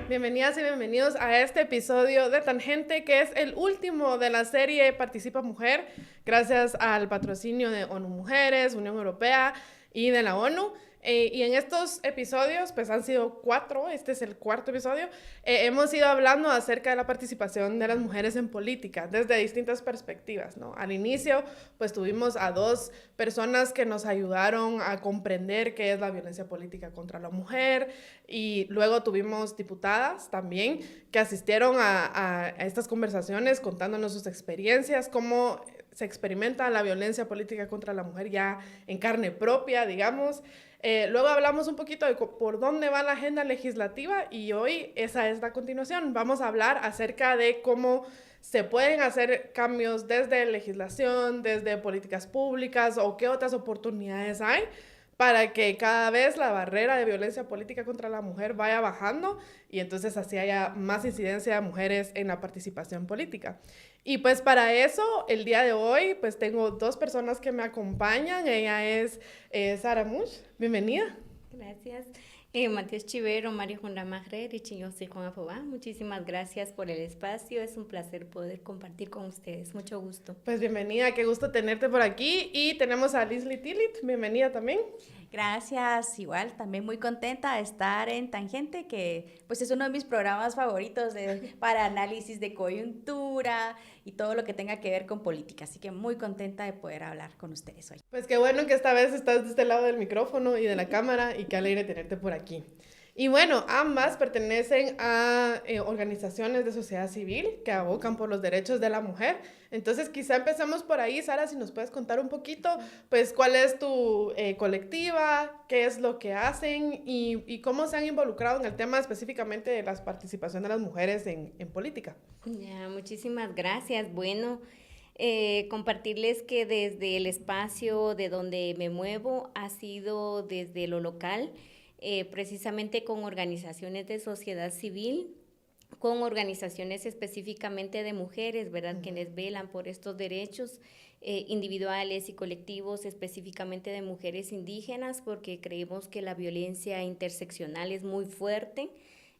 Bienvenidas y bienvenidos a este episodio de Tangente, que es el último de la serie Participa Mujer, gracias al patrocinio de ONU Mujeres, Unión Europea y de la ONU. Y en estos episodios, pues han sido 4, este es el cuarto episodio, hemos ido hablando acerca de la participación de las mujeres en política desde distintas perspectivas, ¿no? Al inicio, pues tuvimos a 2 personas que nos ayudaron a comprender qué es la violencia política contra la mujer, y luego tuvimos diputadas también que asistieron a estas conversaciones contándonos sus experiencias, cómo se experimenta la violencia política contra la mujer ya en carne propia, digamos. Luego hablamos un poquito de por dónde va la agenda legislativa y hoy esa es la continuación. Vamos a hablar acerca de cómo se pueden hacer cambios desde legislación, desde políticas públicas o qué otras oportunidades hay para que cada vez la barrera de violencia política contra la mujer vaya bajando y entonces así haya más incidencia de mujeres en la participación política. Y pues para eso, el día de hoy, pues tengo 2 personas que me acompañan. Ella es Sara Mush, bienvenida. Gracias. Matías Chivero, Mario Magre, Richinyosi Juan Afobá. Muchísimas gracias por el espacio. Es un placer poder compartir con ustedes. Mucho gusto. Pues bienvenida, qué gusto tenerte por aquí. Y tenemos a Leslie Tillit, bienvenida también. Gracias, igual, también muy contenta de estar en Tangente, que pues es uno de mis programas favoritos para análisis de coyuntura y todo lo que tenga que ver con política, así que muy contenta de poder hablar con ustedes hoy. Pues qué bueno que esta vez estás de este lado del micrófono y de la cámara y qué alegre tenerte por aquí. Y bueno, ambas pertenecen a organizaciones de sociedad civil que abocan por los derechos de la mujer. Entonces, quizá empecemos por ahí, Sara, si nos puedes contar un poquito, pues, cuál es tu colectiva, qué es lo que hacen y cómo se han involucrado en el tema específicamente de la participación de las mujeres en política. Ya, muchísimas gracias. Bueno, compartirles que desde el espacio de donde me muevo ha sido desde lo local, precisamente con organizaciones de sociedad civil, con organizaciones específicamente de mujeres, ¿verdad? Quienes velan por estos derechos individuales y colectivos, específicamente de mujeres indígenas, porque creemos que la violencia interseccional es muy fuerte.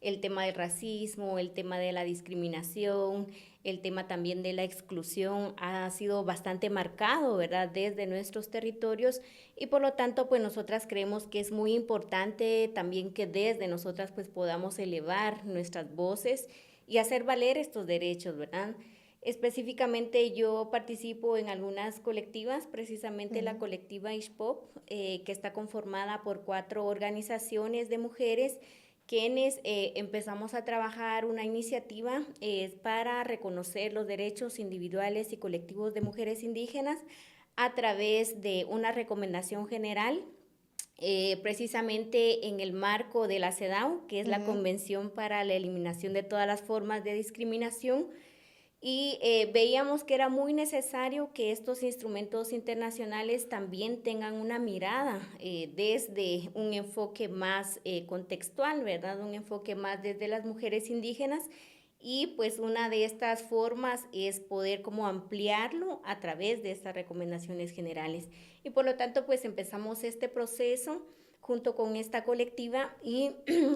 El tema del racismo, el tema de la discriminación, el tema también de la exclusión ha sido bastante marcado, ¿verdad?, desde nuestros territorios, y por lo tanto, pues nosotras creemos que es muy importante también que desde nosotras pues podamos elevar nuestras voces y hacer valer estos derechos, ¿verdad? Específicamente yo participo en algunas colectivas, precisamente la colectiva Ishpop, que está conformada por 4 organizaciones de mujeres, quienes empezamos a trabajar una iniciativa para reconocer los derechos individuales y colectivos de mujeres indígenas a través de una recomendación general, precisamente en el marco de la CEDAW, que es la Convención para la Eliminación de todas las formas de discriminación. Y veíamos que era muy necesario que estos instrumentos internacionales también tengan una mirada desde un enfoque más contextual, ¿verdad? Un enfoque más desde las mujeres indígenas, y pues una de estas formas es poder como ampliarlo a través de estas recomendaciones generales. Y por lo tanto pues empezamos este proceso junto con esta colectiva y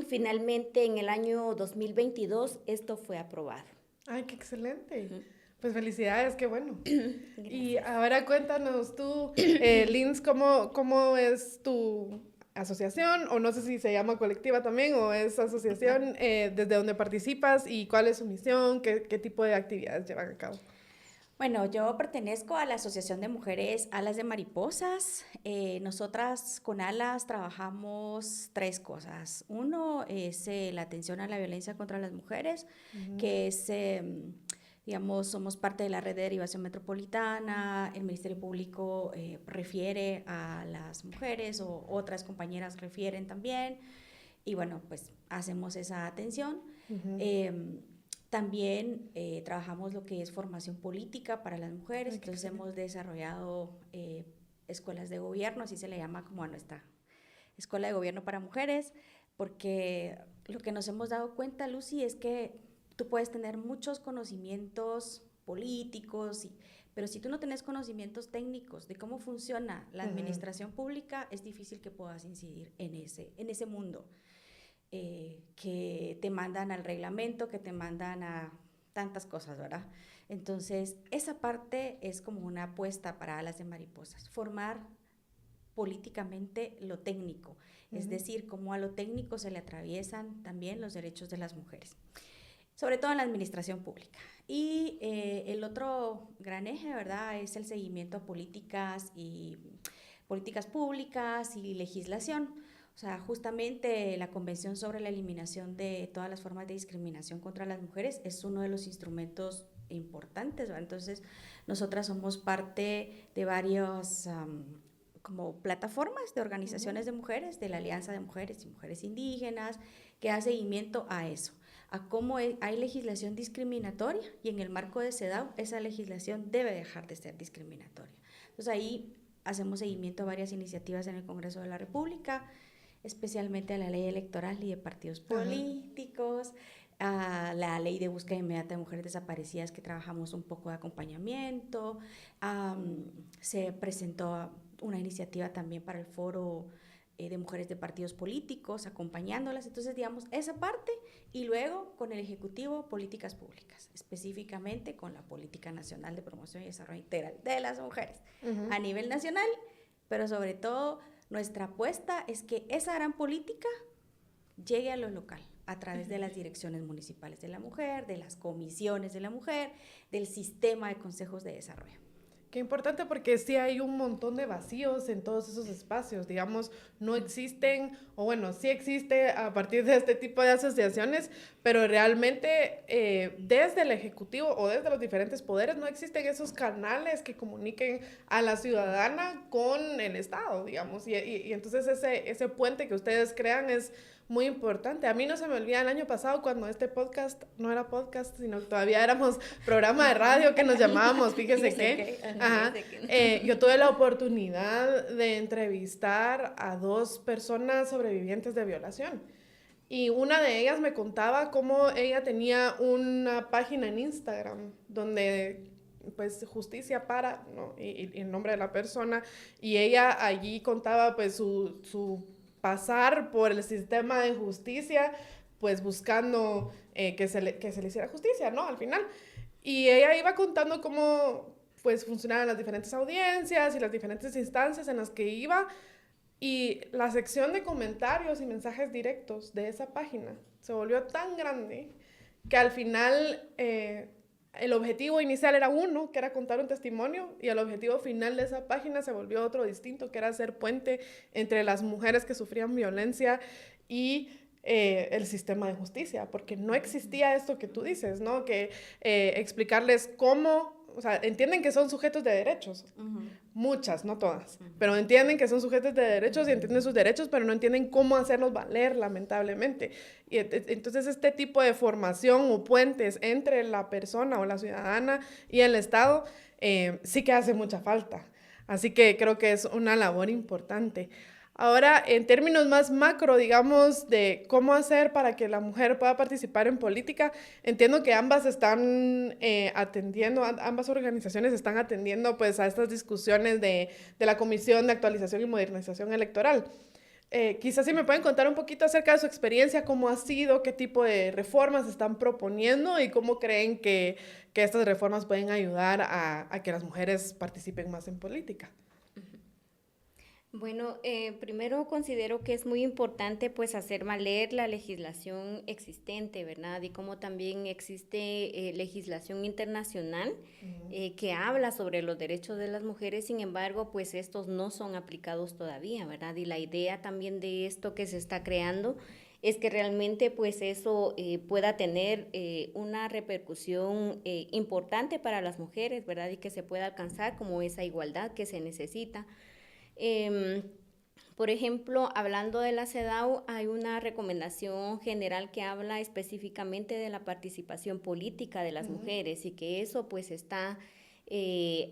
finalmente en el año 2022 esto fue aprobado. Ay, qué excelente. Pues felicidades, qué bueno. Y ahora cuéntanos tú, Lins, ¿cómo es tu asociación? O no sé si se llama colectiva también, o es asociación, desde donde participas y cuál es su misión, qué tipo de actividades llevan a cabo. Bueno, yo pertenezco a la Asociación de Mujeres Alas de Mariposas. Nosotras con Alas trabajamos 3 cosas. Uno es la atención a la violencia contra las mujeres, que es, digamos, somos parte de la red de derivación metropolitana. El Ministerio Público refiere a las mujeres o otras compañeras refieren también. Y bueno, pues hacemos esa atención. También trabajamos lo que es formación política para las mujeres, entonces hemos desarrollado escuelas de gobierno, así se le llama como a nuestra escuela de gobierno para mujeres, porque lo que nos hemos dado cuenta, Lucy, es que tú puedes tener muchos conocimientos políticos, Pero si tú no tenés conocimientos técnicos de cómo funciona la administración pública, es difícil que puedas incidir en ese mundo que te mandan al reglamento, que te mandan a tantas cosas, ¿verdad? Entonces, esa parte es como una apuesta para Alas de Mariposas, formar políticamente lo técnico, es decir, cómo a lo técnico se le atraviesan también los derechos de las mujeres, sobre todo en la administración pública. Y el otro gran eje, ¿verdad?, es el seguimiento a políticas públicas y legislación. O sea, justamente la Convención sobre la Eliminación de todas las formas de discriminación contra las mujeres es uno de los instrumentos importantes, ¿verdad? Entonces, nosotras somos parte de varios como plataformas de organizaciones de mujeres, de la Alianza de Mujeres y Mujeres Indígenas, que da seguimiento a eso, a cómo hay legislación discriminatoria, y en el marco de CEDAW esa legislación debe dejar de ser discriminatoria. Entonces ahí hacemos seguimiento a varias iniciativas en el Congreso de la República, especialmente a la ley electoral y de partidos políticos, a la ley de búsqueda inmediata de mujeres desaparecidas, que trabajamos un poco de acompañamiento. Se presentó una iniciativa también para el foro de mujeres de partidos políticos, acompañándolas. Entonces, digamos, esa parte, y luego con el Ejecutivo, políticas públicas, específicamente con la Política Nacional de Promoción y Desarrollo Integral de las Mujeres a nivel nacional, pero sobre todo nuestra apuesta es que esa gran política llegue a lo local a través de las direcciones municipales de la mujer, de las comisiones de la mujer, del sistema de consejos de desarrollo. Qué importante, porque sí hay un montón de vacíos en todos esos espacios, digamos, no existen, o bueno, sí existe a partir de este tipo de asociaciones, pero realmente desde el Ejecutivo o desde los diferentes poderes no existen esos canales que comuniquen a la ciudadana con el Estado, digamos, y entonces ese puente que ustedes crean es muy importante. A mí no se me olvida el año pasado, cuando este podcast no era podcast, sino que todavía éramos programa de radio, que nos llamábamos Fíjese qué. Yo tuve la oportunidad de entrevistar a 2 personas sobrevivientes de violación. Y una de ellas me contaba cómo ella tenía una página en Instagram donde, pues, justicia para, ¿no? Y el nombre de la persona. Y ella allí contaba, pues, su pasar por el sistema de justicia, pues buscando que se le hiciera justicia, ¿no? Al final. Y ella iba contando cómo, pues, funcionaban las diferentes audiencias y las diferentes instancias en las que iba, y la sección de comentarios y mensajes directos de esa página se volvió tan grande que al final el objetivo inicial era uno, que era contar un testimonio, y el objetivo final de esa página se volvió otro distinto, que era hacer puente entre las mujeres que sufrían violencia y el sistema de justicia, porque no existía esto que tú dices, ¿no? Que explicarles cómo, o sea, entienden que son sujetos de derechos, muchas, no todas, pero entienden que son sujetos de derechos y entienden sus derechos, pero no entienden cómo hacerlos valer, lamentablemente. Y entonces este tipo de formación o puentes entre la persona o la ciudadana y el Estado sí que hace mucha falta. Así que creo que es una labor importante. Ahora, en términos más macro, digamos, de cómo hacer para que la mujer pueda participar en política, entiendo que ambas están atendiendo, ambas organizaciones están atendiendo, pues, a estas discusiones de la Comisión de Actualización y Modernización Electoral. Quizás si me pueden contar un poquito acerca de su experiencia, cómo ha sido, qué tipo de reformas están proponiendo y cómo creen que estas reformas pueden ayudar a que las mujeres participen más en política. Bueno, primero considero que es muy importante, pues, hacer valer la legislación existente, ¿verdad? Y como también existe legislación internacional que habla sobre los derechos de las mujeres. Sin embargo, pues estos no son aplicados todavía, ¿verdad? Y la idea también de esto que se está creando es que realmente, pues, eso pueda tener una repercusión importante para las mujeres, ¿verdad? Y que se pueda alcanzar como esa igualdad que se necesita. Por ejemplo, hablando de la CEDAW, hay una recomendación general que habla específicamente de la participación política de las mujeres, y que eso, pues, está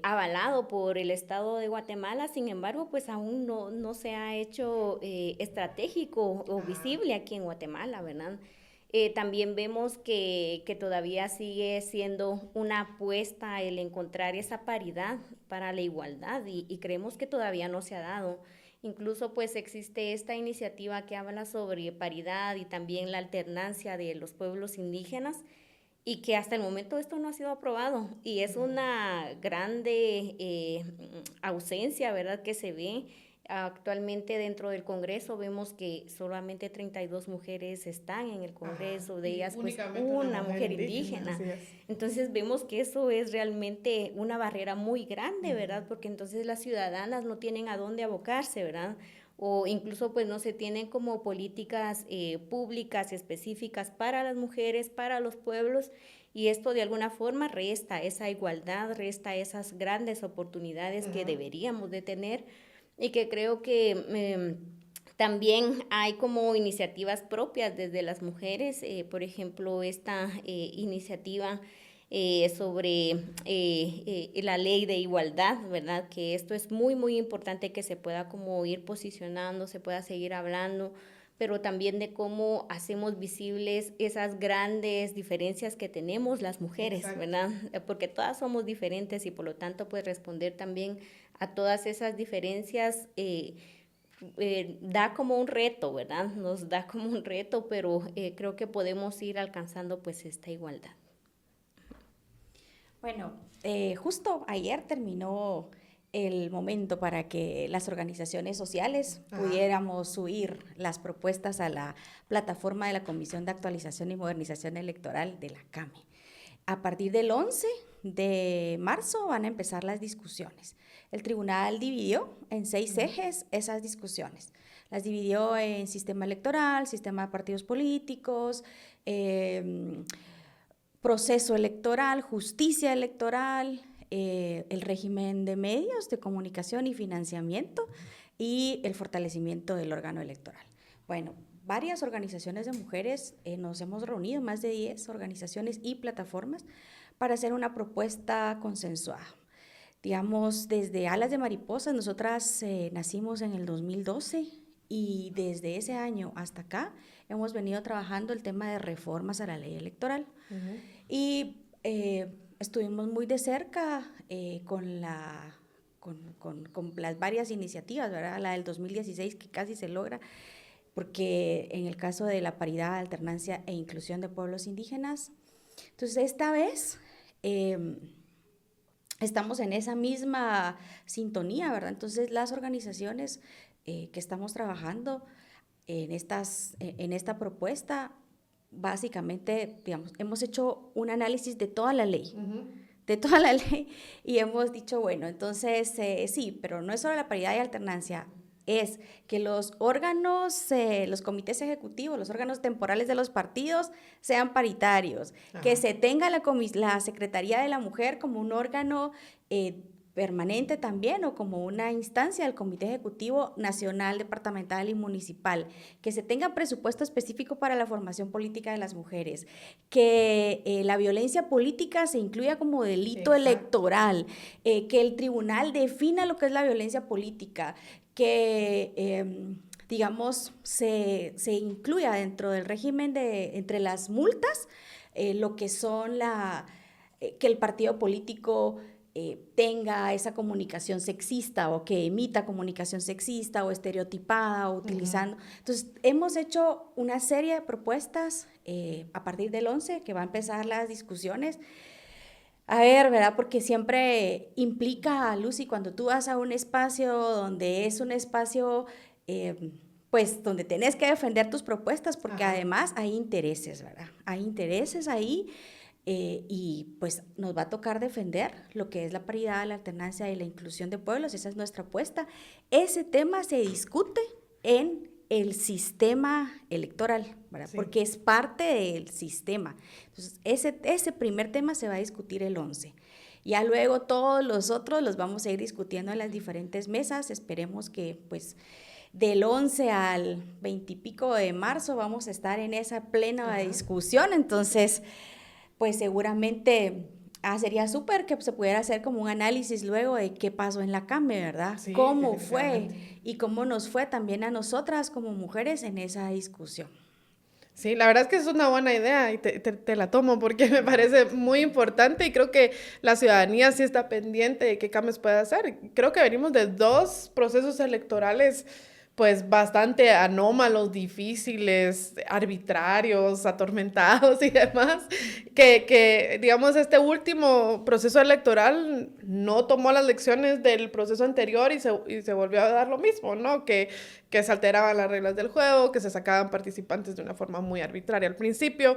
avalado por el Estado de Guatemala. Sin embargo, pues aún no se ha hecho estratégico o visible aquí en Guatemala, ¿verdad? También vemos que todavía sigue siendo una apuesta el encontrar esa paridad para la igualdad y creemos que todavía no se ha dado. Incluso pues existe esta iniciativa que habla sobre paridad y también la alternancia de los pueblos indígenas y que hasta el momento esto no ha sido aprobado y es una grande ausencia, ¿verdad?, que se ve. Actualmente dentro del Congreso vemos que solamente 32 mujeres están en el Congreso, de ellas pues una mujer indígena. Entonces vemos que eso es realmente una barrera muy grande, ¿verdad? Porque entonces las ciudadanas no tienen a dónde abocarse, ¿verdad? O incluso pues no se tienen como políticas públicas específicas para las mujeres, para los pueblos, y esto de alguna forma resta esa igualdad, resta esas grandes oportunidades que deberíamos de tener. Y que creo que también hay como iniciativas propias desde las mujeres, por ejemplo, esta iniciativa sobre la ley de igualdad, ¿verdad? Que esto es muy, muy importante que se pueda como ir posicionando, se pueda seguir hablando, pero también de cómo hacemos visibles esas grandes diferencias que tenemos las mujeres, exacto, ¿verdad? Porque todas somos diferentes y por lo tanto pues responder también a todas esas diferencias da como un reto, ¿verdad? Nos da como un reto, pero creo que podemos ir alcanzando pues esta igualdad. Bueno, justo ayer terminó el momento para que las organizaciones sociales pudiéramos subir las propuestas a la plataforma de la Comisión de Actualización y Modernización Electoral de la CAME. A partir del 11 de marzo van a empezar las discusiones. El tribunal dividió en 6 ejes esas discusiones. Las dividió en sistema electoral, sistema de partidos políticos, proceso electoral, justicia electoral, el régimen de medios de comunicación y financiamiento y el fortalecimiento del órgano electoral. Bueno, varias organizaciones de mujeres nos hemos reunido, más de 10 organizaciones y plataformas, para hacer una propuesta consensuada. Digamos, desde Alas de Mariposas, nosotras nacimos en el 2012 y desde ese año hasta acá hemos venido trabajando el tema de reformas a la ley electoral. Y estuvimos muy de cerca con las varias iniciativas, ¿verdad? La del 2016 que casi se logra, porque en el caso de la paridad, alternancia e inclusión de pueblos indígenas. Entonces, esta vez estamos en esa misma sintonía, ¿verdad? Entonces, las organizaciones que estamos trabajando en esta propuesta, básicamente, digamos, hemos hecho un análisis de toda la ley, y hemos dicho, bueno, entonces sí, pero no es solo la paridad y alternancia, es que los órganos, los comités ejecutivos, los órganos temporales de los partidos sean paritarios, que se tenga la Secretaría de la Mujer como un órgano permanente también o como una instancia del Comité Ejecutivo Nacional, Departamental y Municipal, que se tenga presupuesto específico para la formación política de las mujeres, que la violencia política se incluya como delito electoral, que el tribunal defina lo que es la violencia política, que digamos se incluya dentro del régimen entre las multas lo que son que el partido político tenga esa comunicación sexista o que emita comunicación sexista o estereotipada o utilizando. Entonces, hemos hecho una serie de propuestas a partir del 11, que va a empezar las discusiones. A ver, ¿verdad? Porque siempre implica, Lucy, cuando tú vas a un espacio donde es un espacio, pues, donde tenés que defender tus propuestas, porque además hay intereses, ¿verdad? Hay intereses ahí. Y pues nos va a tocar defender lo que es la paridad, la alternancia y la inclusión de pueblos. Esa es nuestra apuesta. Ese tema se discute en el sistema electoral, ¿verdad? Sí. Porque es parte del sistema. Entonces, ese primer tema se va a discutir el 11. Ya luego todos los otros los vamos a ir discutiendo en las diferentes mesas. Esperemos que pues del 11 al 20 y pico de marzo vamos a estar en esa plena discusión. Entonces, pues seguramente sería súper que se pudiera hacer como un análisis luego de qué pasó en la CAME, ¿verdad? Sí, cómo fue y cómo nos fue también a nosotras como mujeres en esa discusión. Sí, la verdad es que es una buena idea y te la tomo porque me parece muy importante y creo que la ciudadanía sí está pendiente de qué cambios puede hacer. Creo que venimos de 2 procesos electorales pues bastante anómalos, difíciles, arbitrarios, atormentados y demás, que digamos este último proceso electoral no tomó las lecciones del proceso anterior y se volvió a dar lo mismo, ¿no? Que se alteraban las reglas del juego, que se sacaban participantes de una forma muy arbitraria al principio.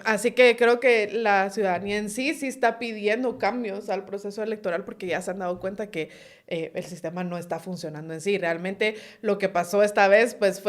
Así que creo que la ciudadanía en sí está pidiendo cambios al proceso electoral porque ya se han dado cuenta que el sistema no está funcionando en sí. Realmente lo que pasó esta vez pues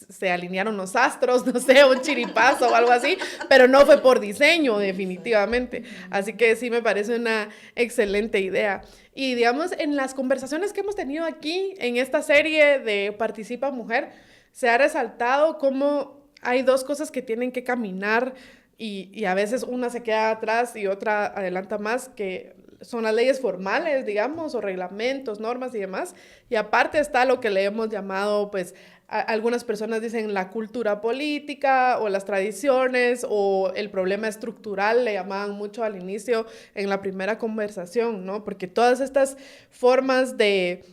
se alinearon los astros, no sé, un chiripazo o algo así, pero no fue por diseño, definitivamente. Así que sí me parece una excelente idea. Y digamos, en las conversaciones que hemos tenido aquí, en esta serie de Participa Mujer, se ha resaltado cómo hay 2 cosas que tienen que caminar y a veces una se queda atrás y otra adelanta más, que son las leyes formales, digamos, o reglamentos, normas y demás. Y aparte está lo que le hemos llamado, pues, algunas personas dicen la cultura política o las tradiciones o el problema estructural, le llamaban mucho al inicio en la primera conversación, ¿no? Porque todas estas formas de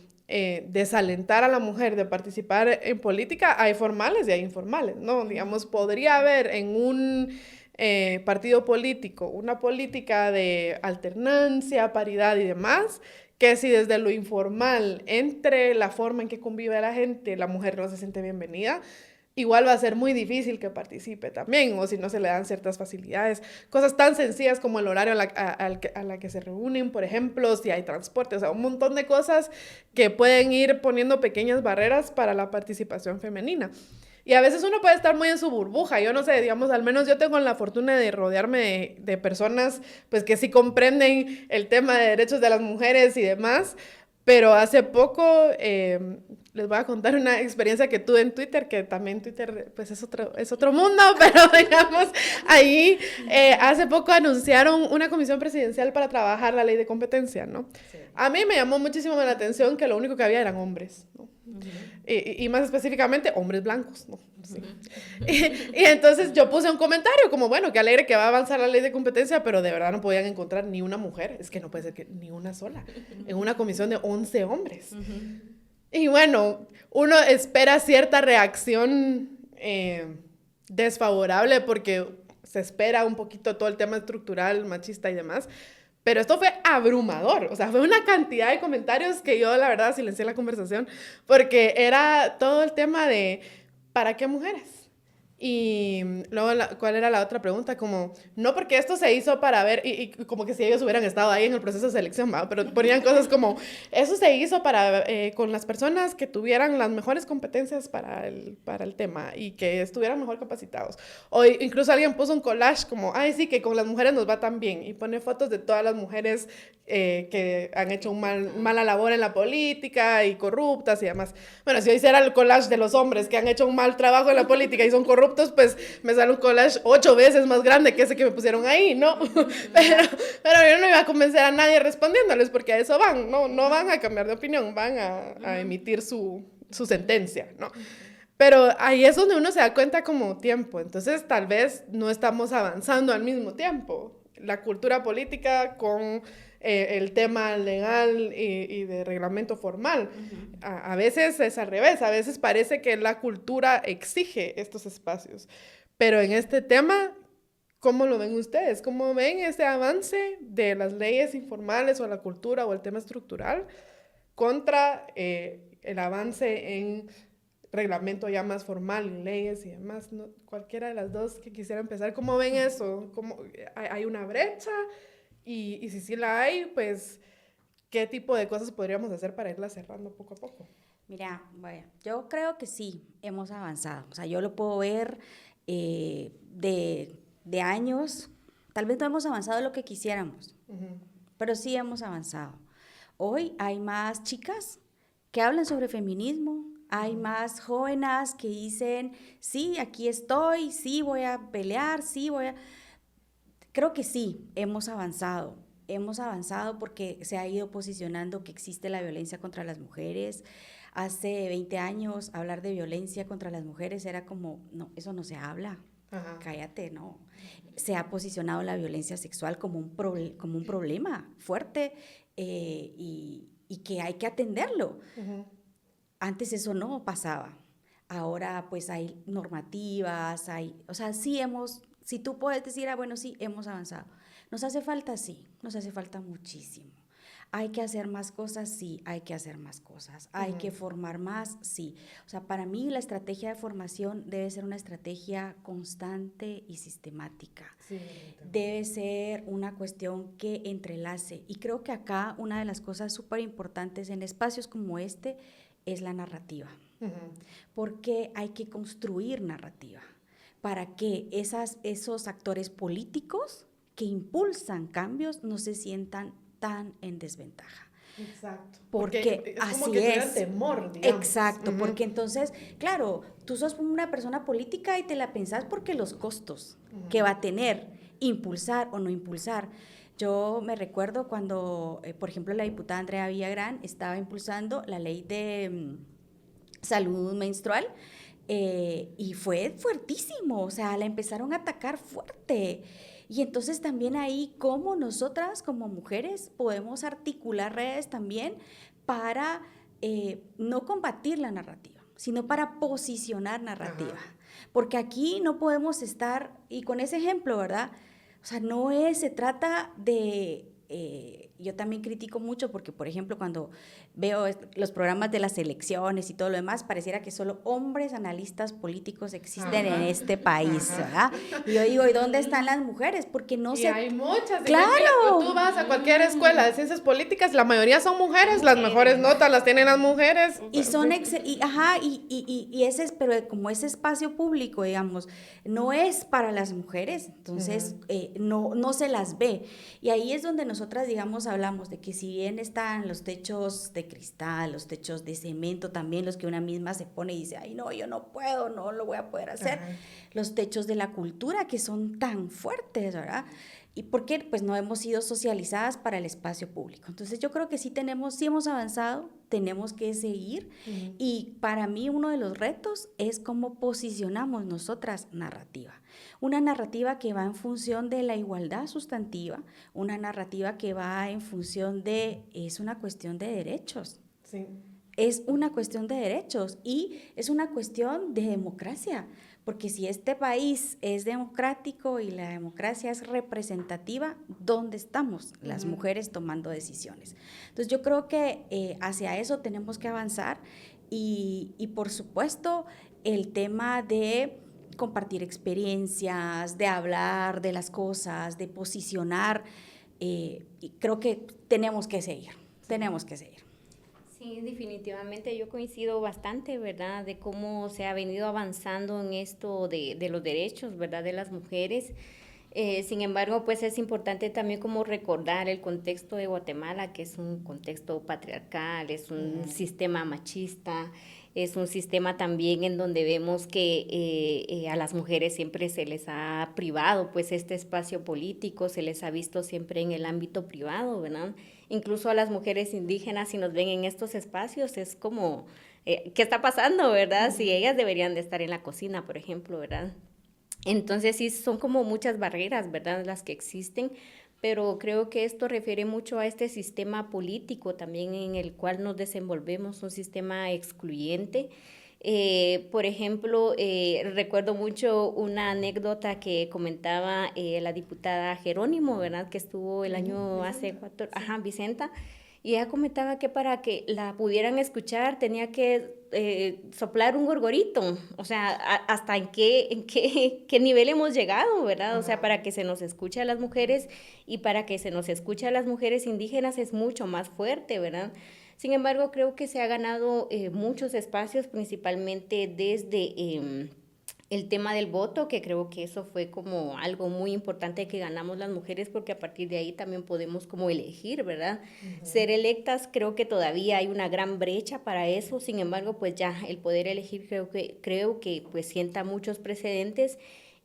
desalentar a la mujer de participar en política, hay formales y hay informales, ¿no? Digamos, podría haber en un partido político una política de alternancia, paridad y demás, que si desde lo informal, entre la forma en que convive la gente, la mujer no se siente bienvenida, igual va a ser muy difícil que participe también, o si no se le dan ciertas facilidades. Cosas tan sencillas como el horario a la que se reúnen, por ejemplo, si hay transporte, o sea, un montón de cosas que pueden ir poniendo pequeñas barreras para la participación femenina. Y a veces uno puede estar muy en su burbuja, yo no sé, digamos, al menos yo tengo la fortuna de rodearme de personas pues que sí comprenden el tema de derechos de las mujeres y demás, pero hace poco les voy a contar una experiencia que tuve en Twitter, que también Twitter pues es otro mundo, pero digamos, ahí hace poco anunciaron una comisión presidencial para trabajar la ley de competencia, ¿no? Sí. A mí me llamó muchísimo la atención que lo único que había eran hombres, ¿no? Y más específicamente hombres blancos, ¿no? Sí. Y entonces yo puse un comentario como, bueno, qué alegre que va a avanzar la ley de competencia, pero de verdad no podían encontrar ni una mujer, es que no puede ser que ni una sola, en una comisión de 11 hombres. Y bueno, uno espera cierta reacción desfavorable porque se espera un poquito todo el tema estructural, machista y demás. Pero esto fue abrumador, o sea, fue una cantidad de comentarios que yo, la verdad, silencié la conversación, porque era todo el tema de, ¿para qué mujeres? Y luego, ¿cuál era la otra pregunta? Como, no porque esto se hizo para ver, y como que si ellos hubieran estado ahí en el proceso de selección, ¿va? Pero ponían cosas como, eso se hizo para, con las personas que tuvieran las mejores competencias para el tema y que estuvieran mejor capacitados. O incluso alguien puso un collage como, ay, sí, que con las mujeres nos va tan bien, y pone fotos de todas las mujeres que han hecho mala labor en la política y corruptas y demás. Bueno, si yo hiciera el collage de los hombres que han hecho un mal trabajo en la política y son corruptos, pues me sale un collage 8 veces más grande que ese que me pusieron ahí, ¿no? Pero yo no iba a convencer a nadie respondiéndoles porque a eso van, no van a cambiar de opinión, van a emitir su sentencia, ¿no? Pero ahí es donde uno se da cuenta como tiempo, entonces tal vez no estamos avanzando al mismo tiempo. La cultura política con el tema legal y de reglamento formal. A veces es al revés, a veces parece que la cultura exige estos espacios. Pero en este tema, ¿cómo lo ven ustedes? ¿Cómo ven ese avance de las leyes informales o la cultura o el tema estructural contra el avance en reglamento ya más formal, leyes y demás, ¿no? Cualquiera de las dos que quisiera empezar, ¿cómo ven eso? ¿Hay una brecha? Y si sí la hay, pues, ¿qué tipo de cosas podríamos hacer para irla cerrando poco a poco? Mira, bueno, yo creo que sí, hemos avanzado. O sea, yo lo puedo ver de años. Tal vez no hemos avanzado lo que quisiéramos, pero sí hemos avanzado. Hoy hay más chicas que hablan sobre feminismo, hay más jóvenes que dicen, sí, aquí estoy, sí, voy a pelear, sí, Creo que sí, hemos avanzado. hemos avanzado porque se ha ido posicionando que existe la violencia contra las mujeres. Hace 20 años hablar de violencia contra las mujeres era como, no, eso no se habla, Ajá. cállate, no. Se ha posicionado la violencia sexual como un problema fuerte y que hay que atenderlo. Ujú. Antes eso no pasaba. Ahora pues hay normativas, o sea, si tú puedes decir, bueno, sí, hemos avanzado. ¿Nos hace falta? Sí, nos hace falta muchísimo. ¿Hay que hacer más cosas? Sí, hay que hacer más cosas. ¿Hay que formar más? Sí. O sea, para mí la estrategia de formación debe ser una estrategia constante y sistemática. Sí, debe ser una cuestión que entrelace. Y creo que acá una de las cosas súper importantes en espacios como este es la narrativa. Porque hay que construir narrativa para que esos actores políticos que impulsan cambios no se sientan tan en desventaja. Exacto. Porque es como así que tuvieran es. temor, digamos. Exacto, porque entonces, claro, tú sos una persona política y te la pensás porque los costos que va a tener impulsar o no impulsar. Yo me recuerdo cuando, por ejemplo, la diputada Andrea Villagrán estaba impulsando la ley de salud menstrual, y fue fuertísimo, o sea, la empezaron a atacar fuerte. Y entonces también ahí, cómo nosotras como mujeres podemos articular redes también para no combatir la narrativa, sino para posicionar narrativa. Ajá. Porque aquí no podemos estar, y con ese ejemplo, ¿verdad? O sea, se trata de... yo también critico mucho porque, por ejemplo, cuando veo los programas de las elecciones y todo lo demás, pareciera que solo hombres analistas políticos existen en este país, ¿verdad? Y yo digo, ¿y dónde están las mujeres? Porque no y hay muchas. ¡Claro! Mira, tú vas a cualquier escuela de ciencias políticas, la mayoría son mujeres, las mejores notas las tienen las mujeres. Y son, pero como ese espacio público, digamos, no es para las mujeres, entonces no se las ve. Y ahí es donde nosotras, digamos, hablamos de que si bien están los techos de cristal, los techos de cemento, también los que una misma se pone y dice, ay, no, yo no puedo, no lo voy a poder hacer. Los techos de la cultura que son tan fuertes, ¿verdad? ¿Y por qué? Pues no hemos sido socializadas para el espacio público. Entonces yo creo que sí hemos avanzado, tenemos que seguir. Y para mí uno de los retos es cómo posicionamos nosotras narrativa. Una narrativa que va en función de la igualdad sustantiva, una narrativa que va en función es una cuestión de derechos. Sí. Es una cuestión de derechos y es una cuestión de democracia. Porque si este país es democrático y la democracia es representativa, ¿dónde estamos las mujeres tomando decisiones? Entonces yo creo que hacia eso tenemos que avanzar y por supuesto el tema de compartir experiencias, de hablar de las cosas, de posicionar, y creo que tenemos que seguir. Sí, definitivamente yo coincido bastante, ¿verdad?, de cómo se ha venido avanzando en esto de los derechos, ¿verdad?, de las mujeres. Sin embargo, pues es importante también como recordar el contexto de Guatemala, que es un contexto patriarcal, es un sistema machista, es un sistema también en donde vemos que a las mujeres siempre se les ha privado pues este espacio político, se les ha visto siempre en el ámbito privado, ¿verdad? Incluso a las mujeres indígenas, si nos ven en estos espacios, es como, ¿qué está pasando, verdad? Si ellas deberían de estar en la cocina, por ejemplo, ¿verdad? Entonces sí, son como muchas barreras, ¿verdad?, las que existen, pero creo que esto refiere mucho a este sistema político también en el cual nos desenvolvemos, un sistema excluyente. Por ejemplo, recuerdo mucho una anécdota que comentaba la diputada Jerónimo, ¿verdad?, que estuvo el año hace 4, Vicenta, y ella comentaba que para que la pudieran escuchar tenía que soplar un gorgorito, o sea, hasta en qué nivel hemos llegado, ¿verdad? O sea, para que se nos escuche a las mujeres y para que se nos escuche a las mujeres indígenas es mucho más fuerte, ¿verdad? Sin embargo, creo que se ha ganado muchos espacios, principalmente desde el tema del voto, que creo que eso fue como algo muy importante que ganamos las mujeres, porque a partir de ahí también podemos como elegir, ¿verdad? Ser electas, creo que todavía hay una gran brecha para eso, sin embargo, pues ya el poder elegir creo que pues sienta muchos precedentes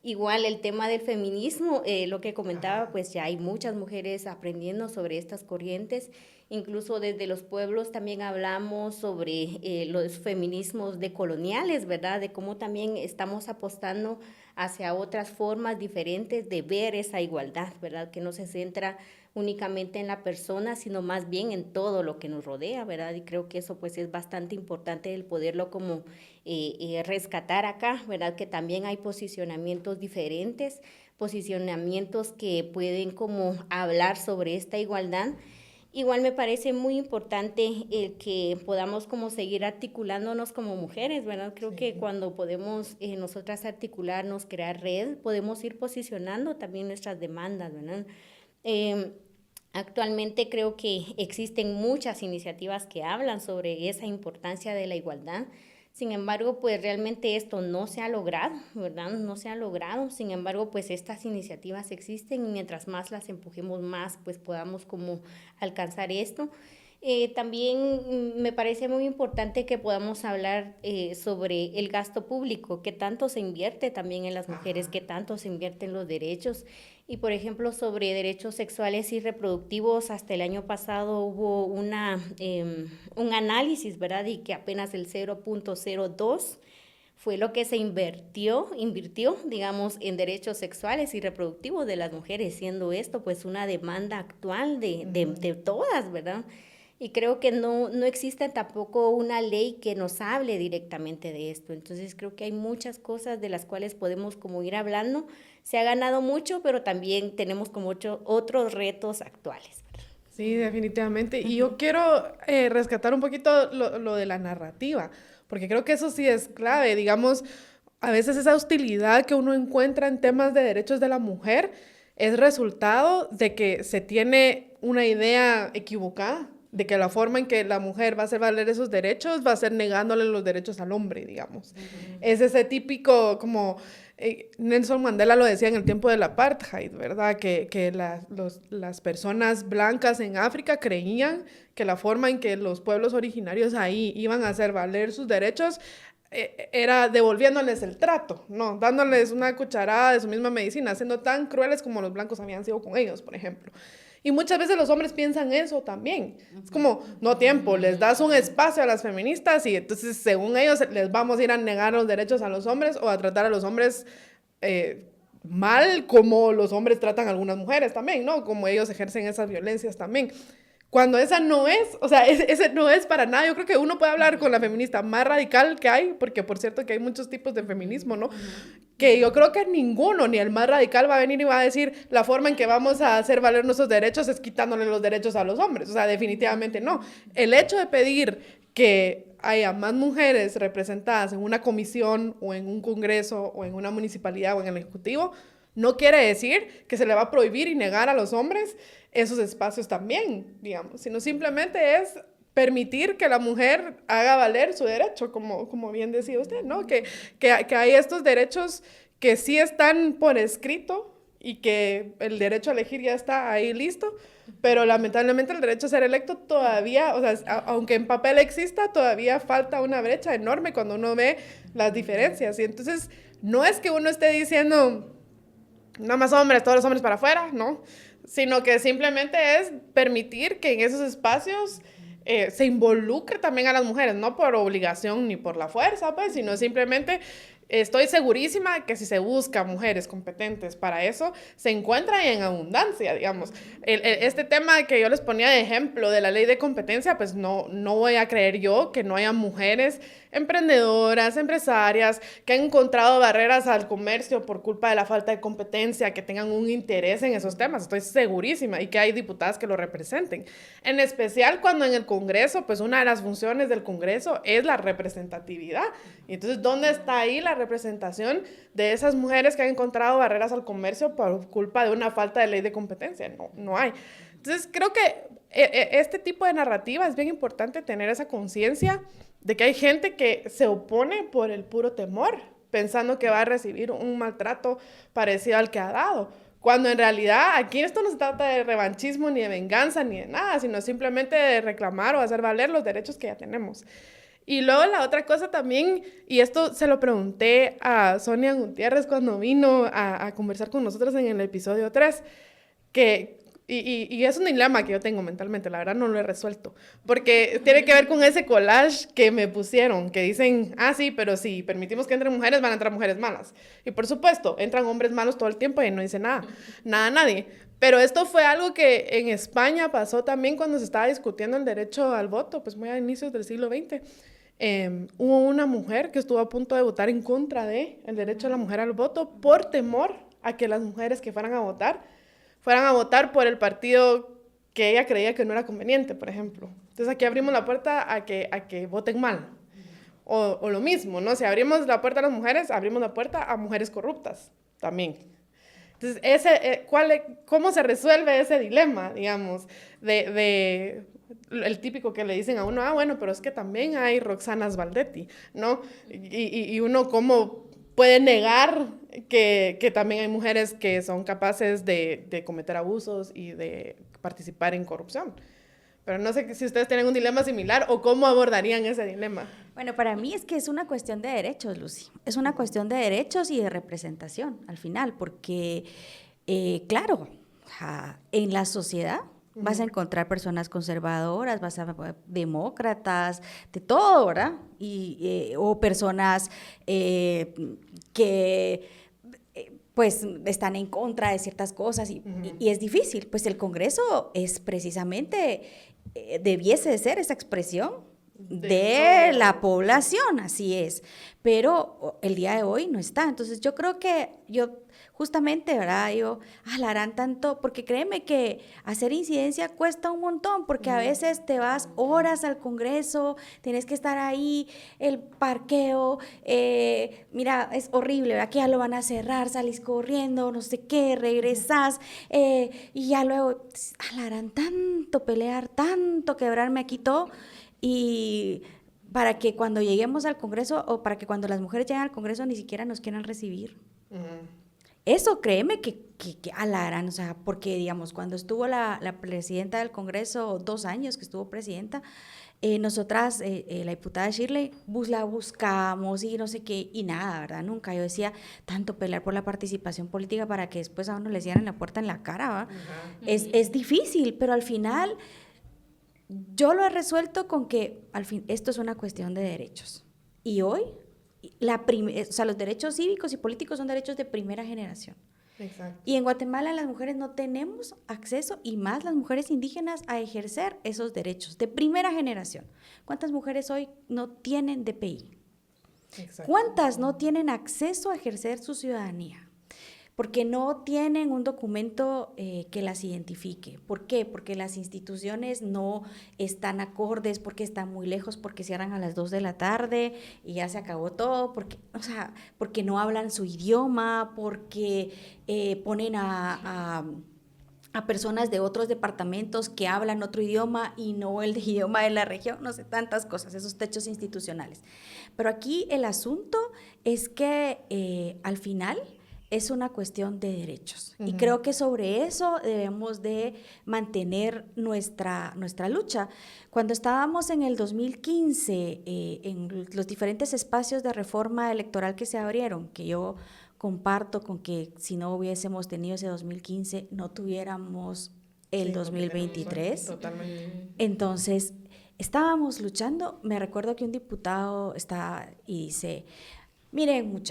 Igual el tema del feminismo, lo que comentaba, pues ya hay muchas mujeres aprendiendo sobre estas corrientes. Incluso desde los pueblos también hablamos sobre los feminismos decoloniales, ¿verdad? De cómo también estamos apostando hacia otras formas diferentes de ver esa igualdad, ¿verdad? Que no se centra únicamente en la persona, sino más bien en todo lo que nos rodea, ¿verdad? Y creo que eso pues es bastante importante el poderlo como rescatar acá, ¿verdad? Que también hay posicionamientos diferentes, posicionamientos que pueden como hablar sobre esta igualdad. Igual me parece muy importante el que podamos como seguir articulándonos como mujeres, ¿verdad? Creo que cuando podemos nosotras articularnos, crear red, podemos ir posicionando también nuestras demandas, ¿verdad? Actualmente creo que existen muchas iniciativas que hablan sobre esa importancia de la igualdad. Sin embargo, pues realmente esto no se ha logrado, ¿verdad? No se ha logrado. Sin embargo, pues estas iniciativas existen y mientras más las empujemos más, pues podamos como alcanzar esto. También me parece muy importante que podamos hablar sobre el gasto público, qué tanto se invierte también en las mujeres, qué tanto se invierte en los derechos. Y por ejemplo, sobre derechos sexuales y reproductivos, hasta el año pasado hubo un análisis, ¿verdad? Y que apenas el 0.02 fue lo que se invirtió, digamos, en derechos sexuales y reproductivos de las mujeres, siendo esto pues una demanda actual de todas, ¿verdad? Y creo que no existe tampoco una ley que nos hable directamente de esto. Entonces creo que hay muchas cosas de las cuales podemos como ir hablando. Se ha ganado mucho, pero también tenemos como otros retos actuales. Sí, definitivamente. Y yo quiero rescatar un poquito lo de la narrativa, porque creo que eso sí es clave. Digamos, a veces esa hostilidad que uno encuentra en temas de derechos de la mujer es resultado de que se tiene una idea equivocada de que la forma en que la mujer va a hacer valer esos derechos va a ser negándole los derechos al hombre, digamos. Es ese típico, como Nelson Mandela lo decía en el tiempo del apartheid, ¿verdad? Que las personas blancas en África creían que la forma en que los pueblos originarios ahí iban a hacer valer sus derechos era devolviéndoles el trato, ¿no? Dándoles una cucharada de su misma medicina, siendo tan crueles como los blancos habían sido con ellos, por ejemplo. Y muchas veces los hombres piensan eso también. Es como, no tiempo, les das un espacio a las feministas y entonces según ellos les vamos a ir a negar los derechos a los hombres o a tratar a los hombres mal como los hombres tratan a algunas mujeres también, ¿no? Como ellos ejercen esas violencias también. Cuando esa no es, o sea, ese no es para nada. Yo creo que uno puede hablar con la feminista más radical que hay, porque por cierto que hay muchos tipos de feminismo, ¿no? Que yo creo que ninguno, ni el más radical va a venir y va a decir la forma en que vamos a hacer valer nuestros derechos es quitándole los derechos a los hombres. O sea, definitivamente no. El hecho de pedir que haya más mujeres representadas en una comisión o en un congreso o en una municipalidad o en el ejecutivo no quiere decir que se le va a prohibir y negar a los hombres esos espacios también, digamos, sino simplemente es permitir que la mujer haga valer su derecho, como bien decía usted, ¿no? Que hay estos derechos que sí están por escrito y que el derecho a elegir ya está ahí listo, pero lamentablemente el derecho a ser electo todavía, o sea, aunque en papel exista, todavía falta una brecha enorme cuando uno ve las diferencias. Y entonces no es que uno esté diciendo nada más hombres, todos los hombres para afuera, ¿no? Sino que simplemente es permitir que en esos espacios se involucre también a las mujeres, no por obligación ni por la fuerza, pues, sino simplemente estoy segurísima que si se busca mujeres competentes para eso, se encuentra en abundancia, digamos. Este tema que yo les ponía de ejemplo de la ley de competencia, pues no voy a creer yo que no haya mujeres emprendedoras, empresarias, que han encontrado barreras al comercio por culpa de la falta de competencia, que tengan un interés en esos temas. Estoy segurísima y que hay diputadas que lo representen. En especial cuando en el Congreso, pues una de las funciones del Congreso es la representatividad. Y entonces, ¿dónde está ahí la representación de esas mujeres que han encontrado barreras al comercio por culpa de una falta de ley de competencia? No hay. Entonces, creo que este tipo de narrativa es bien importante tener esa conciencia de que hay gente que se opone por el puro temor, pensando que va a recibir un maltrato parecido al que ha dado. Cuando en realidad aquí esto no se trata de revanchismo, ni de venganza, ni de nada, sino simplemente de reclamar o hacer valer los derechos que ya tenemos. Y luego la otra cosa también, y esto se lo pregunté a Sonia Gutiérrez cuando vino a conversar con nosotros en el episodio 3, y es un dilema que yo tengo mentalmente, la verdad no lo he resuelto, porque tiene que ver con ese collage que me pusieron, que dicen, sí, pero si permitimos que entren mujeres, van a entrar mujeres malas. Y por supuesto, entran hombres malos todo el tiempo y no dice nada, nadie. Pero esto fue algo que en España pasó también cuando se estaba discutiendo el derecho al voto, pues muy a inicios del siglo XX. Hubo una mujer que estuvo a punto de votar en contra del derecho de la mujer al voto por temor a que las mujeres que fueran a votar por el partido que ella creía que no era conveniente, por ejemplo. Entonces aquí abrimos la puerta a que voten mal. O lo mismo, ¿no? Si abrimos la puerta a las mujeres, abrimos la puerta a mujeres corruptas también. Entonces, ¿cómo se resuelve ese dilema, digamos, el típico que le dicen a uno, bueno, pero es que también hay Roxanas Valdetti, ¿no? Y uno cómo puede negar que también hay mujeres que son capaces de cometer abusos y de participar en corrupción. Pero no sé si ustedes tienen un dilema similar o cómo abordarían ese dilema. Bueno, para mí es que es una cuestión de derechos, Lucy. Es una cuestión de derechos y de representación al final, porque, claro, en la sociedad vas a encontrar personas conservadoras, vas a ver demócratas, de todo, ¿verdad? O personas que pues están en contra de ciertas cosas y es difícil. Pues el Congreso es precisamente, debiese de ser esa expresión de la población, así es, pero el día de hoy no está. Entonces yo creo que justamente, ¿verdad? La harán tanto, porque créeme que hacer incidencia cuesta un montón, porque a veces te vas horas al Congreso, tienes que estar ahí, el parqueo, mira, es horrible, ¿verdad? Que ya lo van a cerrar, salís corriendo, no sé qué, regresás, y ya luego, la harán tanto pelear, tanto quebrarme aquí todo, y para que cuando lleguemos al Congreso, o para que cuando las mujeres lleguen al Congreso ni siquiera nos quieran recibir. Eso créeme que alarán, o sea, porque digamos, cuando estuvo la presidenta del Congreso, 2 años que estuvo presidenta, nosotras, la diputada Shirley, la buscamos y no sé qué, y nada, ¿verdad? Nunca. Yo decía, tanto pelear por la participación política para que después a uno le cierren la puerta en la cara, ¿va? Es difícil, pero al final yo lo he resuelto con que al fin esto es una cuestión de derechos. Y hoy, los derechos cívicos y políticos son derechos de primera generación. Exacto. Y en Guatemala las mujeres no tenemos acceso, y más las mujeres indígenas, a ejercer esos derechos de primera generación. ¿Cuántas mujeres hoy no tienen DPI? Exacto. ¿Cuántas no tienen acceso a ejercer su ciudadanía? Porque no tienen un documento que las identifique. ¿Por qué? Porque las instituciones no están acordes, porque están muy lejos, porque cierran a las 2 de la tarde y ya se acabó todo, porque no hablan su idioma, porque ponen a personas de otros departamentos que hablan otro idioma y no el idioma de la región, no sé, tantas cosas, esos techos institucionales. Pero aquí el asunto es que al final es una cuestión de derechos. Y creo que sobre eso debemos de mantener nuestra lucha. Cuando estábamos en el 2015, en los diferentes espacios de reforma electoral que se abrieron, que yo comparto con que si no hubiésemos tenido ese 2015, no tuviéramos el 2023. Totalmente. Entonces, estábamos luchando. Me recuerdo que un diputado está y dice, miren,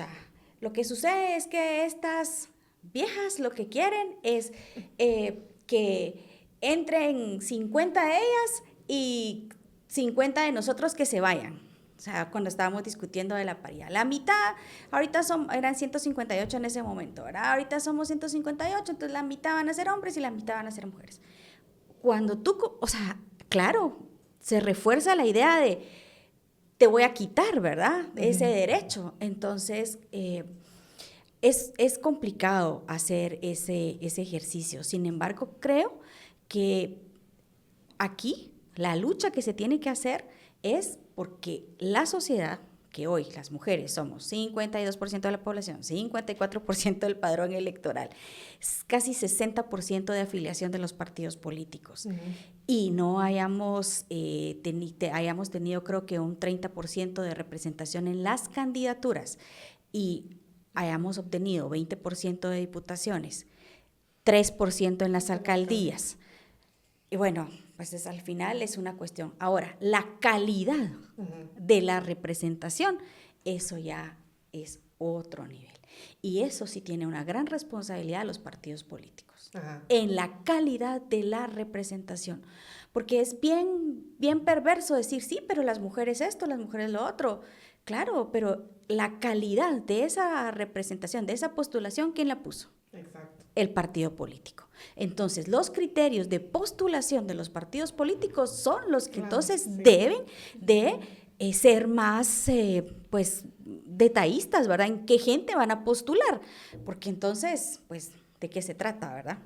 lo que sucede es que estas viejas lo que quieren es que entren 50 de ellas y 50 de nosotros que se vayan. O sea, cuando estábamos discutiendo de la paridad. La mitad, ahorita eran 158 en ese momento, ¿verdad? Ahorita somos 158, entonces la mitad van a ser hombres y la mitad van a ser mujeres. Cuando claro, se refuerza la idea de te voy a quitar, ¿verdad? Ese derecho. Entonces, es complicado hacer ese ejercicio. Sin embargo, creo que aquí la lucha que se tiene que hacer es porque la sociedad, que hoy las mujeres somos 52% de la población, 54% del padrón electoral, casi 60% de afiliación de los partidos políticos, y no hayamos tenido creo que un 30% de representación en las candidaturas y hayamos obtenido 20% de diputaciones, 3% en las alcaldías. Y bueno, pues al final es una cuestión. Ahora, la calidad de la representación, eso ya es otro nivel. Y eso sí tiene una gran responsabilidad los partidos políticos, en la calidad de la representación. Porque es bien perverso decir, sí, pero las mujeres esto, las mujeres lo otro. Claro, pero la calidad de esa representación, de esa postulación, ¿quién la puso? Exacto. El partido político. Entonces, los criterios de postulación de los partidos políticos son los que entonces deben de ser más, pues, detallistas, ¿verdad? En qué gente van a postular, porque entonces, pues, ¿de qué se trata, verdad?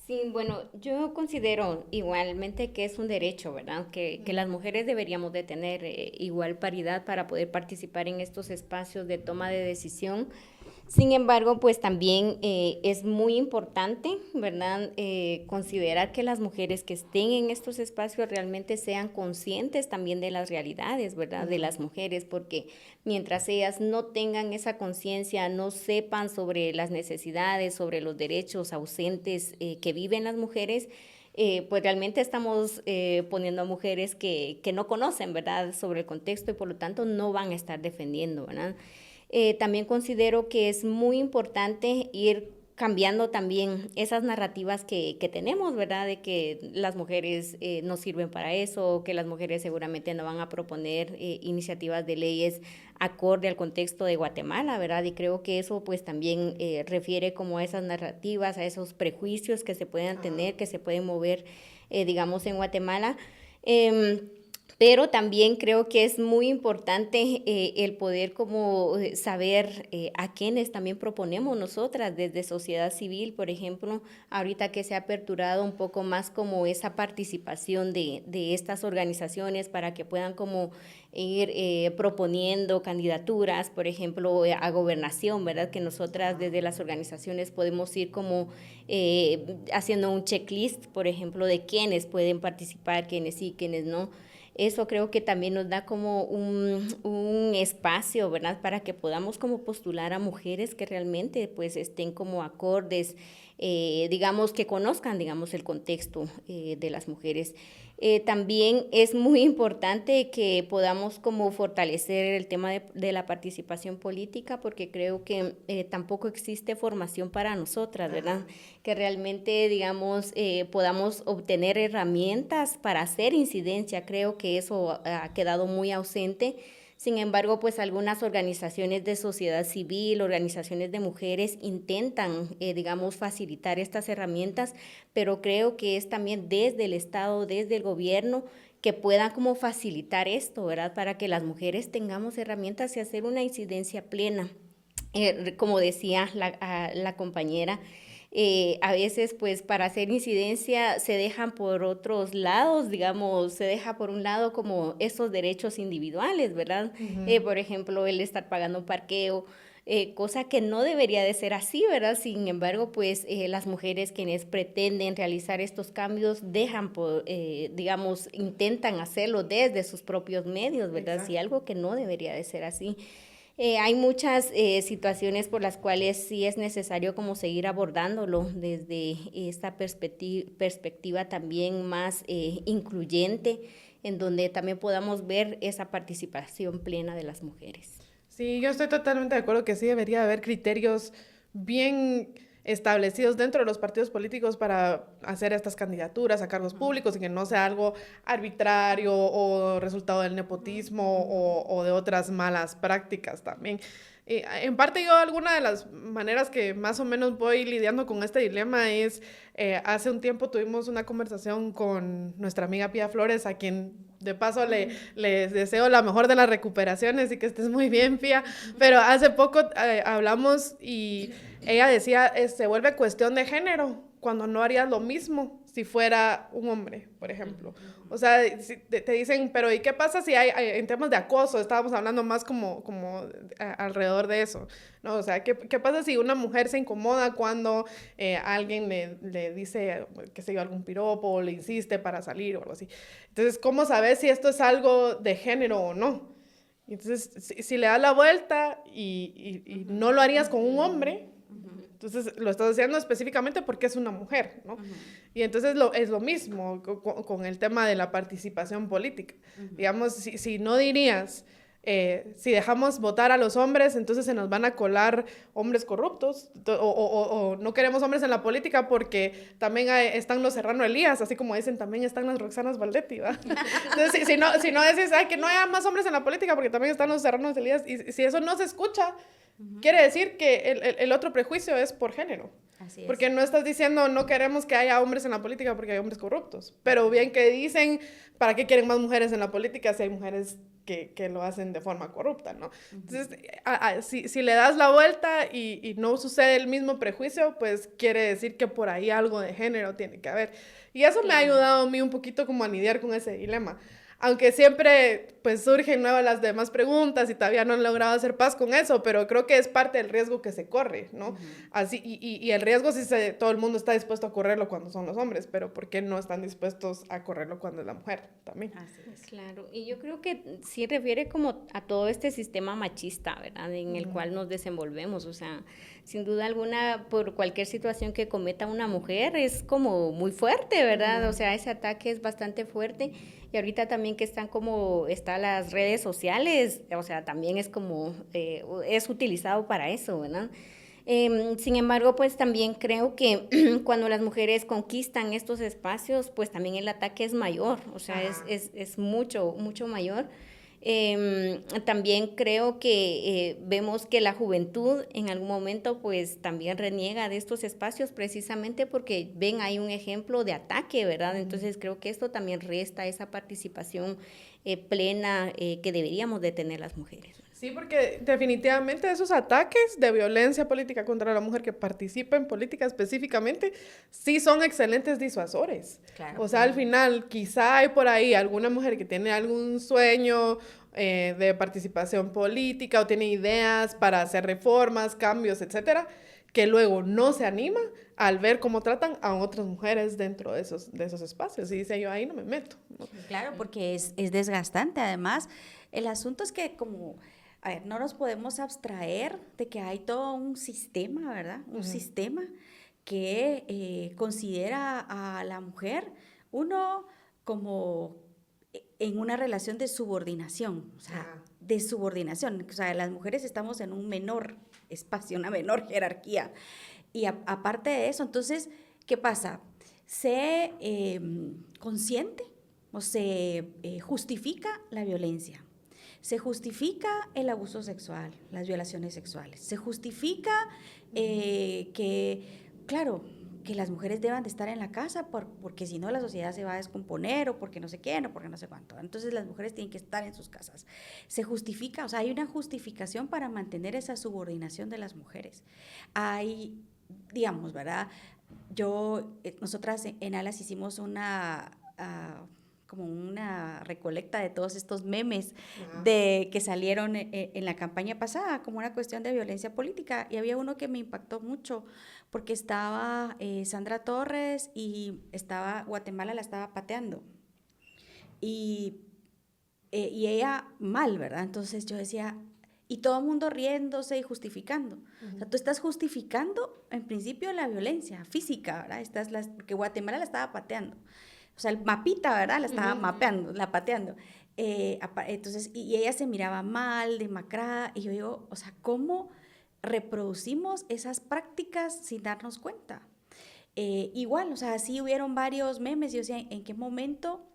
Sí, bueno, yo considero igualmente que es un derecho, ¿verdad? Que las mujeres deberíamos de tener igual paridad para poder participar en estos espacios de toma de decisión. Sin embargo, pues también es muy importante, ¿verdad? Considerar que las mujeres que estén en estos espacios realmente sean conscientes también de las realidades, ¿verdad? De las mujeres, porque mientras ellas no tengan esa conciencia, no sepan sobre las necesidades, sobre los derechos ausentes que viven las mujeres, pues realmente estamos poniendo a mujeres que no conocen, ¿verdad?, sobre el contexto y por lo tanto no van a estar defendiendo, ¿verdad? También considero que es muy importante ir cambiando también esas narrativas que tenemos, ¿verdad?, de que las mujeres no sirven para eso, que las mujeres seguramente no van a proponer iniciativas de leyes acorde al contexto de Guatemala, ¿verdad? Y creo que eso pues también refiere como a esas narrativas, a esos prejuicios que se pueden tener, que se pueden mover, digamos, en Guatemala. Pero también creo que es muy importante el poder como saber a quiénes también proponemos nosotras desde sociedad civil, por ejemplo, ahorita que se ha aperturado un poco más como esa participación de estas organizaciones para que puedan como ir proponiendo candidaturas, por ejemplo, a gobernación, ¿verdad? Que nosotras desde las organizaciones podemos ir como haciendo un checklist, por ejemplo, de quiénes pueden participar, quiénes sí, quiénes no. Eso creo que también nos da como un espacio, ¿verdad?, para que podamos como postular a mujeres que realmente pues estén como acordes, digamos, que conozcan, digamos, el contexto de las mujeres. También es muy importante que podamos como fortalecer el tema de la participación política, porque creo que tampoco existe formación para nosotras, ¿verdad? Que realmente, digamos, podamos obtener herramientas para hacer incidencia. Creo que eso ha quedado muy ausente. Sin embargo, pues algunas organizaciones de sociedad civil, organizaciones de mujeres intentan, digamos, facilitar estas herramientas, pero creo que es también desde el Estado, desde el gobierno, que puedan como facilitar esto, ¿verdad?, para que las mujeres tengamos herramientas y hacer una incidencia plena. Como decía la compañera, a veces pues para hacer incidencia se dejan por otros lados, digamos, se deja por un lado como esos derechos individuales, ¿verdad? Por ejemplo, el estar pagando un parqueo, cosa que no debería de ser así, ¿verdad? Sin embargo, pues las mujeres quienes pretenden realizar estos cambios dejan, digamos, intentan hacerlo desde sus propios medios, ¿verdad? Sí, algo que no debería de ser así. Hay muchas situaciones por las cuales sí es necesario como seguir abordándolo desde esta perspectiva también más incluyente, en donde también podamos ver esa participación plena de las mujeres. Sí, yo estoy totalmente de acuerdo que sí debería haber criterios bien establecidos dentro de los partidos políticos para hacer estas candidaturas a cargos públicos y que no sea algo arbitrario o resultado del nepotismo o de otras malas prácticas también. En parte yo alguna de las maneras que más o menos voy lidiando con este dilema es, hace un tiempo tuvimos una conversación con nuestra amiga Pía Flores, a quien de paso les deseo la mejor de las recuperaciones y que estés muy bien, Pía, pero hace poco hablamos y ella decía, se vuelve cuestión de género, cuando no harías lo mismo si fuera un hombre, por ejemplo? O sea, si te dicen, pero ¿y qué pasa si hay en temas de acoso? Estábamos hablando más como alrededor de eso, ¿no? O sea, ¿qué pasa si una mujer se incomoda cuando alguien le dice, qué sé yo, algún piropo o le insiste para salir o algo así? Entonces, ¿cómo sabes si esto es algo de género o no? Entonces, si le das la vuelta y no lo harías con un hombre, entonces lo estás haciendo específicamente porque es una mujer, ¿no? Y entonces es lo mismo con el tema de la participación política. Digamos, si no dirías, si dejamos votar a los hombres, entonces se nos van a colar hombres corruptos, o no queremos hombres en la política porque también están los Serrano Elías, así como dicen, también están las Roxanas Valdetti, ¿va? Entonces, si no decís, que no haya más hombres en la política porque también están los Serrano Elías, y si eso no se escucha, quiere decir que el otro prejuicio es por género. Así es. Porque no estás diciendo no queremos que haya hombres en la política porque hay hombres corruptos. Pero bien que dicen, ¿para qué quieren más mujeres en la política si hay mujeres que lo hacen de forma corrupta, ¿no? Entonces, si le das la vuelta y no sucede el mismo prejuicio, pues quiere decir que por ahí algo de género tiene que haber. Y eso me ha ayudado a mí un poquito como a lidiar con ese dilema. Aunque siempre pues surgen nuevas las demás preguntas y todavía no han logrado hacer paz con eso, pero creo que es parte del riesgo que se corre, ¿no? Así, y el riesgo todo el mundo está dispuesto a correrlo cuando son los hombres, pero ¿por qué no están dispuestos a correrlo cuando es la mujer también? Así es. Claro, y yo creo que sí refiere como a todo este sistema machista, ¿verdad? En el cual nos desenvolvemos, o sea, sin duda alguna, por cualquier situación que cometa una mujer es como muy fuerte, ¿verdad? O sea, ese ataque es bastante fuerte. Y ahorita también que están las redes sociales, o sea, también es como, es utilizado para eso, ¿verdad? Sin embargo, pues también creo que cuando las mujeres conquistan estos espacios, pues también el ataque es mayor, o sea, es mucho, mucho mayor. También creo que vemos que la juventud en algún momento pues también reniega de estos espacios precisamente porque ven ahí un ejemplo de ataque, ¿verdad? Entonces creo que esto también resta esa participación plena que deberíamos de tener las mujeres. Sí, porque definitivamente esos ataques de violencia política contra la mujer que participa en política específicamente, sí son excelentes disuasores. Claro. O sea, al final, quizá hay por ahí alguna mujer que tiene algún sueño de participación política o tiene ideas para hacer reformas, cambios, etcétera, que luego no se anima al ver cómo tratan a otras mujeres dentro de esos espacios. Y dice, yo ahí no me meto, ¿no? Claro, porque es desgastante. Además, el asunto es que a ver, no nos podemos abstraer de que hay todo un sistema, ¿verdad? Un sistema que considera a la mujer, uno, como en una relación de subordinación, o sea, de subordinación. O sea, las mujeres estamos en un menor espacio, una menor jerarquía. Y aparte de eso, entonces, ¿qué pasa? Se consiente o se justifica la violencia. Se justifica el abuso sexual, las violaciones sexuales. Se justifica claro, que las mujeres deban de estar en la casa porque si no la sociedad se va a descomponer o porque no sé quién o porque no sé cuánto. Entonces las mujeres tienen que estar en sus casas. Se justifica, o sea, hay una justificación para mantener esa subordinación de las mujeres. Hay, digamos, ¿verdad? Nosotras en Alas hicimos como una recolecta de todos estos memes que salieron en la campaña pasada, como una cuestión de violencia política. Y había uno que me impactó mucho, porque estaba Sandra Torres y Guatemala la estaba pateando. Y ella mal, ¿verdad? Entonces yo decía, y todo el mundo riéndose y justificando. O sea, tú estás justificando, en principio, la violencia física, ¿verdad? Porque Guatemala la estaba pateando. O sea, el mapita, ¿verdad? La estaba pateando. Entonces, y ella se miraba mal, demacrada, y yo digo, o sea, ¿cómo reproducimos esas prácticas sin darnos cuenta? Igual, o sea, sí hubieron varios memes, yo decía, ¿en qué momento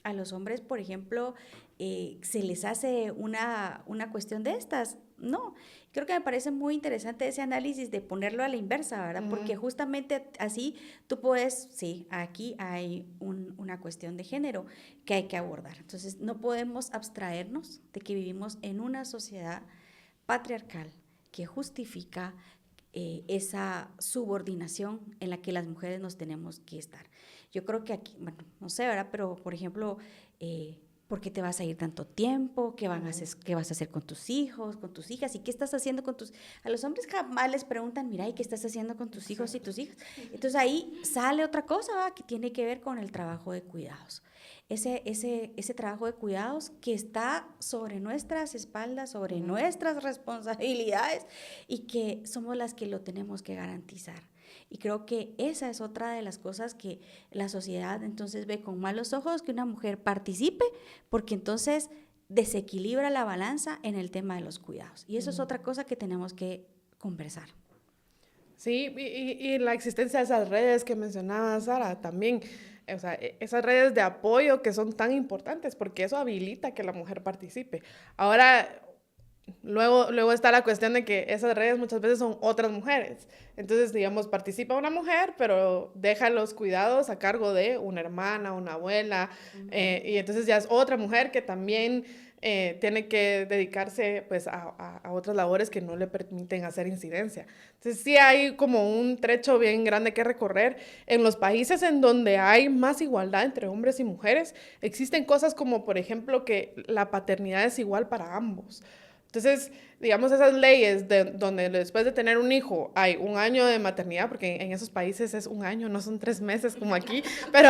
a los hombres, por ejemplo, se les hace una cuestión de estas? No, creo que me parece muy interesante ese análisis de ponerlo a la inversa, ¿verdad? Porque justamente así tú puedes, sí, aquí hay una cuestión de género que hay que abordar. Entonces, no podemos abstraernos de que vivimos en una sociedad patriarcal que justifica esa subordinación en la que las mujeres nos tenemos que estar. Yo creo que aquí, bueno, no sé, ¿verdad? Pero, por ejemplo, ¿por qué te vas a ir tanto tiempo? ¿Qué vas a hacer con tus hijos, con tus hijas? ¿Y qué estás haciendo con tus...? A los hombres jamás les preguntan, mira, ¿y qué estás haciendo con tus hijos y tus hijas? Entonces ahí sale otra cosa, ¿verdad? Que tiene que ver con el trabajo de cuidados. Ese trabajo de cuidados que está sobre nuestras espaldas, sobre nuestras responsabilidades y que somos las que lo tenemos que garantizar. Y creo que esa es otra de las cosas que la sociedad entonces ve con malos ojos, que una mujer participe, porque entonces desequilibra la balanza en el tema de los cuidados. Y eso es otra cosa que tenemos que conversar. Sí, y la existencia de esas redes que mencionaba Sara también, o sea, esas redes de apoyo que son tan importantes porque eso habilita que la mujer participe. Ahora, luego está la cuestión de que esas redes muchas veces son otras mujeres. Entonces, digamos, participa una mujer, pero deja los cuidados a cargo de una hermana, una abuela, y entonces ya es otra mujer que también tiene que dedicarse pues a otras labores que no le permiten hacer incidencia. Entonces sí hay como un trecho bien grande que recorrer. En los países en donde hay más igualdad entre hombres y mujeres, existen cosas como, por ejemplo, que la paternidad es igual para ambos. Entonces, digamos, esas leyes donde después de tener un hijo hay un año de maternidad, porque en esos países es un año, no son 3 meses como aquí, pero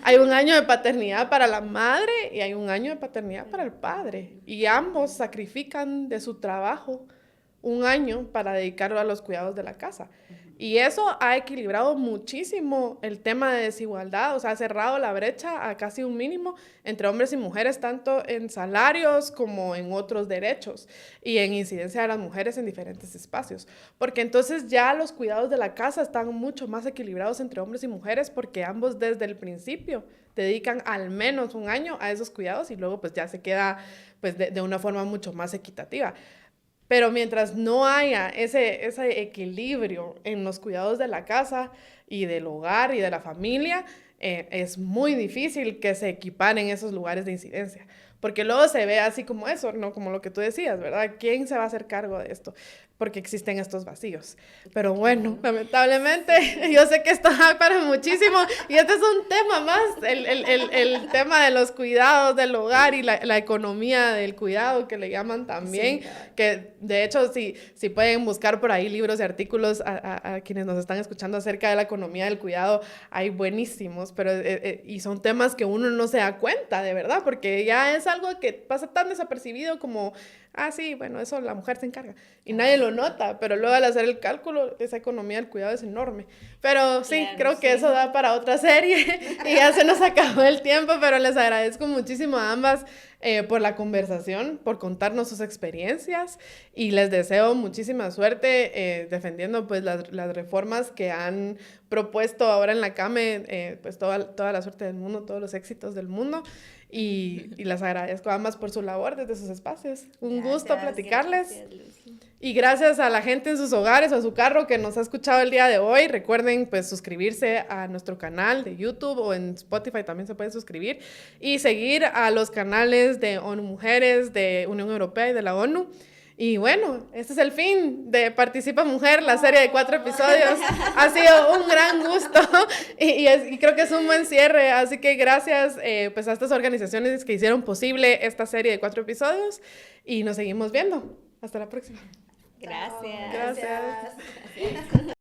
hay un año de paternidad para la madre y hay un año de paternidad para el padre. Y ambos sacrifican de su trabajo un año para dedicarlo a los cuidados de la casa. Y eso ha equilibrado muchísimo el tema de desigualdad, o sea, ha cerrado la brecha a casi un mínimo entre hombres y mujeres, tanto en salarios como en otros derechos y en incidencia de las mujeres en diferentes espacios. Porque entonces ya los cuidados de la casa están mucho más equilibrados entre hombres y mujeres porque ambos desde el principio dedican al menos un año a esos cuidados y luego pues ya se queda pues de una forma mucho más equitativa. Pero mientras no haya ese equilibrio en los cuidados de la casa y del hogar y de la familia, es muy difícil que se equiparen esos lugares de incidencia. Porque luego se ve así como eso, ¿no? Como lo que tú decías, ¿verdad? ¿Quién se va a hacer cargo de esto? Porque existen estos vacíos. Pero bueno, lamentablemente, yo sé que esto da para muchísimo. Y este es un tema más, el tema de los cuidados del hogar y la economía del cuidado, que le llaman también. Sí, claro. Que de hecho, si pueden buscar por ahí libros y artículos a quienes nos están escuchando acerca de la economía del cuidado, hay buenísimos, pero y son temas que uno no se da cuenta, de verdad, porque ya es algo que pasa tan desapercibido como... sí, bueno, eso la mujer se encarga. Y nadie lo nota, pero luego al hacer el cálculo, esa economía del cuidado es enorme. Pero sí, claro, creo que eso da para otra serie y ya se nos acabó el tiempo, pero les agradezco muchísimo a ambas por la conversación, por contarnos sus experiencias y les deseo muchísima suerte defendiendo pues las reformas que han propuesto ahora en la CAME, pues toda la suerte del mundo, todos los éxitos del mundo. Y les agradezco a ambas por su labor desde sus espacios. Un gusto platicarles. Gracias, y gracias a la gente en sus hogares o a su carro que nos ha escuchado el día de hoy. Recuerden pues suscribirse a nuestro canal de YouTube o en Spotify también se pueden suscribir. Y seguir a los canales de ONU Mujeres, de Unión Europea y de la ONU. Y bueno, este es el fin de Participa Mujer, la serie de 4 episodios. Ha sido un gran gusto y creo que es un buen cierre. Así que gracias pues a estas organizaciones que hicieron posible esta serie de 4 episodios y nos seguimos viendo. Hasta la próxima. Gracias. Gracias.